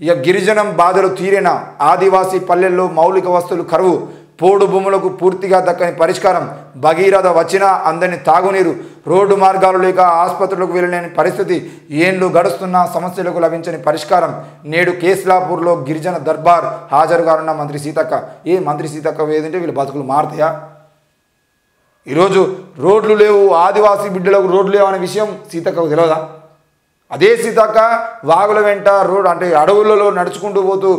ఇక గిరిజనం బాధలు తీరేనా? ఆదివాసీ పల్లెల్లో మౌలిక వస్తువులు కరువు, పోడు భూములకు పూర్తిగా దక్కని పరిష్కారం, భగీరథ వచ్చినా అందని తాగునీరు, రోడ్డు మార్గాలు లేక ఆసుపత్రులకు వెళ్ళలేని పరిస్థితి, ఏండ్లు గడుస్తున్న సమస్యలకు లభించని పరిష్కారం. నేడు కేస్లాపూర్లో గిరిజన దర్బార్ హాజరు కానున్న మంత్రి సీతక్క. మంత్రి సీతక్క ఏదంటే వీళ్ళ బతుకులు మారుతాయా? ఈరోజు రోడ్లు లేవు, ఆదివాసీ బిడ్డలకు రోడ్లు లేవు అనే విషయం సీతక్కకు తెలియదా? అదే సీతక్క వాగుల వెంట రోడ్ అంటే అడవులలో నడుచుకుంటూ పోతూ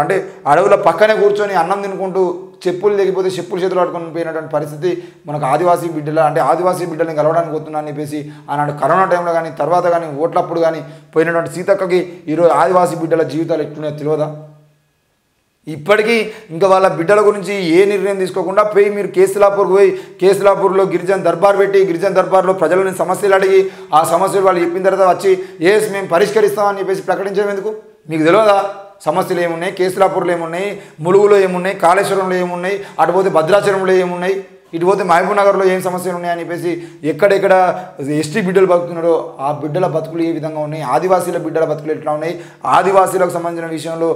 అంటే అడవుల పక్కనే కూర్చొని అన్నం తినుకుంటూ చెప్పులు తెగిపోతే చెప్పులు చేతులు పట్టుకొని పోయినటువంటి పరిస్థితి మనకు ఆదివాసీ బిడ్డలని కలవడానికి పోతున్నా అని చెప్పేసి ఆనాడు కరోనా టైంలో కానీ తర్వాత కానీ ఓట్లప్పుడు కానీ పోయినటువంటి సీతక్కకి ఈరోజు ఆదివాసీ బిడ్డల జీవితాలు ఎట్లున్నాయో తెలియదా? ఇప్పటికీ ఇంకా వాళ్ళ బిడ్డల గురించి ఏ నిర్ణయం తీసుకోకుండా పోయి మీరు కేసులాపూర్కి పోయి కేసులాపూర్లో గిరిజన దర్బార్ పెట్టి గిరిజన దర్బార్లో ప్రజలని సమస్యలు అడిగి ఆ సమస్యలు వాళ్ళు చెప్పిన తర్వాత వచ్చి మేము పరిష్కరిస్తామని చెప్పేసి ప్రకటించడం ఎందుకు? మీకు తెలియదా సమస్యలు ఏమున్నాయి? కేసులాపూర్లో ఏమున్నాయి, ములుగులో ఏమున్నాయి, కాళేశ్వరంలో ఏమున్నాయి, అటుపోతే భద్రాచలంలో ఏమున్నాయి, ఇటుపోతే మహబూబ్ నగర్లో ఏం సమస్యలు ఉన్నాయని చెప్పేసి ఎక్కడెక్కడ ఎస్టీ బిడ్డలు బతుకుతున్నారో ఆ బిడ్డల బతుకులు ఏ విధంగా ఉన్నాయి, ఆదివాసీల బిడ్డల బతుకులు ఎట్లా ఉన్నాయి, ఆదివాసీలకు సంబంధించిన విషయంలో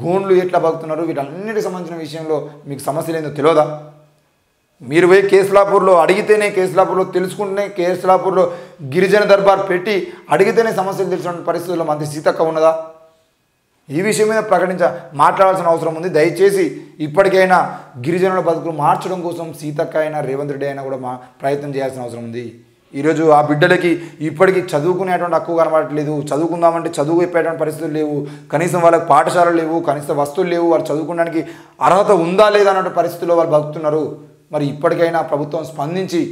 గోండ్లు ఎట్లా బతుకుతున్నారు, వీటన్నిటికి సంబంధించిన విషయంలో మీకు సమస్యలు ఏందో తెలియదా? మీరు పోయి కేసులాపూర్లో అడిగితేనే, కేసులాపూర్లో తెలుసుకుంటేనే, కేసులాపూర్లో గిరిజన దర్బార్ పెట్టి అడిగితేనే సమస్యలు తెలిసిన పరిస్థితుల్లో మంత్రి సీతక్క ఉన్నదా? ఈ విషయం మీద మాట్లాడాల్సిన అవసరం ఉంది. దయచేసి ఇప్పటికైనా గిరిజనుల బతుకులు మార్చడం కోసం సీతక్క అయినా రేవంత్ రెడ్డి అయినా కూడా ప్రయత్నం చేయాల్సిన అవసరం ఉంది. ఈరోజు ఆ బిడ్డలకి ఇప్పటికీ చదువుకునేటువంటి హక్కు కనబడట్లేదు. చదువుకుందామంటే చదువు చెప్పేటువంటి పరిస్థితులు లేవు, కనీసం వాళ్ళకి పాఠశాలలు లేవు, కనీస వస్తువులు లేవు, వాళ్ళు చదువుకోవడానికి అర్హత ఉందా లేదా అన్న పరిస్థితుల్లో వాళ్ళు బతుకుతున్నారు. మరి ఇప్పటికైనా ప్రభుత్వం స్పందించి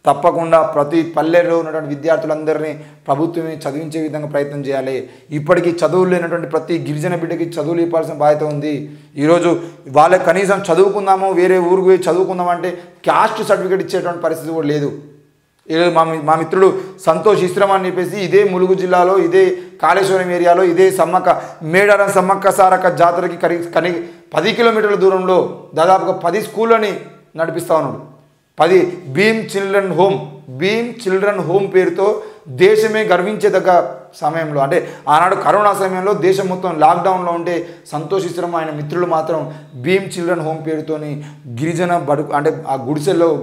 తప్పకుండా ప్రతి పల్లెల్లో ఉన్నటువంటి విద్యార్థులందరినీ ప్రభుత్వమే చదివించే విధంగా ప్రయత్నం చేయాలి. ఇప్పటికీ చదువులు లేనటువంటి ప్రతి గిరిజన బిడ్డకి చదువులు ఇవ్వాల్సిన బాధ్యత ఉంది. ఈరోజు వాళ్ళకి కనీసం చదువుకుందాము, వేరే ఊరికి పోయి చదువుకుందామంటే క్యాస్ట్ సర్టిఫికేట్ ఇచ్చేటువంటి పరిస్థితి కూడా లేదు. ఈరోజు మా మిత్రుడు సంతోష్ ఇస్రమ్ అని చెప్పేసి ఇదే ములుగు జిల్లాలో ఇదే కాళేశ్వరం ఏరియాలో ఇదే మేడారం సమ్మక్క సారక్క జాతరకి 10 కిలోమీటర్ల దూరంలో దాదాపుగా 10 స్కూళ్ళని నడిపిస్తూ ఉన్నాడు. 10 భీమ్ చిల్డ్రన్ హోమ్ పేరుతో దేశమే గర్వించేదగ్గ సమయంలో అంటే ఆనాడు కరోనా సమయంలో దేశం మొత్తం లాక్డౌన్లో ఉంటే సంతోష్ ఇస్రమ్ ఆయన మిత్రులు మాత్రం భీమ్ చిల్డ్రన్ హోమ్ పేరుతోని గిరిజన అంటే ఆ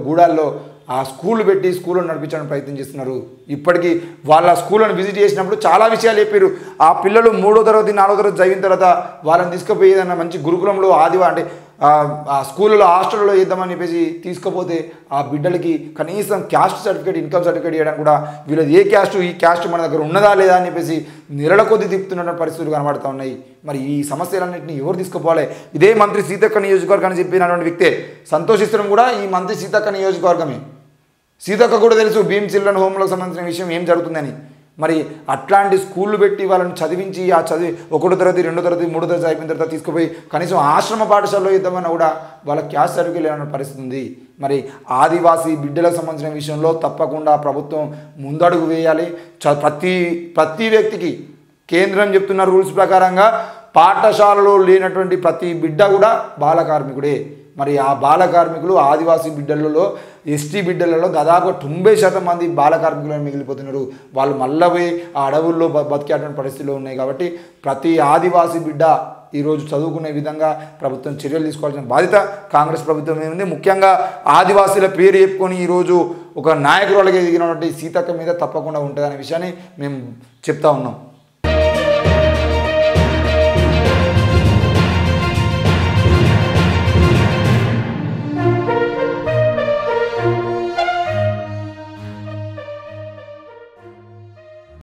గూడాల్లో ఆ స్కూల్ పెట్టి స్కూల్లో నడిపించడానికి ప్రయత్నం చేస్తున్నారు. ఇప్పటికీ వాళ్ళ స్కూళ్ళను విజిట్ చేసినప్పుడు చాలా విషయాలు చెప్పారు. ఆ పిల్లలు 3వ తరగతి 4వ తరగతి చదివిన తర్వాత వాళ్ళని తీసుకుపోయి ఏదన్నా మంచి గురుకులంలో అంటే ఆ స్కూళ్ళలో హాస్టల్లో వేద్దామని చెప్పేసి తీసుకుపోతే ఆ బిడ్డలకి కనీసం క్యాస్ట్ సర్టిఫికేట్ ఇన్కమ్ సర్టిఫికేట్ ఇవ్వడానికి కూడా వీళ్ళది ఏ క్యాస్ట్ ఈ క్యాస్ట్ మన దగ్గర ఉన్నదా లేదా అని చెప్పేసి నెలల కొద్దీ తిప్పుతున్న పరిస్థితులు కనబడుతూ ఉన్నాయి. మరి ఈ సమస్యలన్నింటినీ ఎవరు తీసుకుపోవాలి? ఇదే మంత్రి సీతక్క నియోజకవర్గాన్ని చెప్పినటువంటి వ్యక్తే సంతోష్ ఇస్రమ్ కూడా ఈ మంత్రి సీతక్క నియోజకవర్గమే. సీతక్క కూడా తెలుసు భీమ్ చిల్డ్రన్ హోమ్లకు సంబంధించిన విషయం ఏం జరుగుతుందని. మరి అట్లాంటి స్కూళ్ళు పెట్టి వాళ్ళని చదివించి ఆ 1వ తరగతి 2వ తరగతి 3వ తరగతి అయిపోయిన తర్వాత తీసుకుపోయి కనీసం ఆశ్రమ పాఠశాలలో ఇద్దామన్నా కూడా వాళ్ళ క్యాస్ట్ సర్టిఫికేట్ లేని పరిస్థితి ఉంది. మరి ఆదివాసీ బిడ్డలకు సంబంధించిన విషయంలో తప్పకుండా ప్రభుత్వం ముందడుగు వేయాలి. ప్రతి వ్యక్తికి కేంద్రం చెప్తున్న రూల్స్ ప్రకారంగా పాఠశాలలో లేనటువంటి ప్రతి బిడ్డ కూడా బాల కార్మికుడే. మరి ఆ బాల కార్మికులు ఆదివాసీ బిడ్డలలో ఎస్టీ బిడ్డలలో దాదాపు 90% మంది బాల కార్మికులను మిగిలిపోతున్నారు. వాళ్ళు మళ్ళీ పోయి ఆ అడవుల్లో బతికేటువంటి పరిస్థితుల్లో ఉన్నాయి. కాబట్టి ప్రతి ఆదివాసీ బిడ్డ ఈరోజు చదువుకునే విధంగా ప్రభుత్వం చర్యలు తీసుకోవాల్సిన బాధ్యత కాంగ్రెస్ ప్రభుత్వం ఉంది. ముఖ్యంగా ఆదివాసీల పేరు చెప్పుకొని ఈరోజు ఒక నాయకురాలుగా ఎదిగినటువంటి సీతక్క మీద తప్పకుండా ఉంటుందనే విషయాన్ని మేము చెప్తా ఉన్నాం.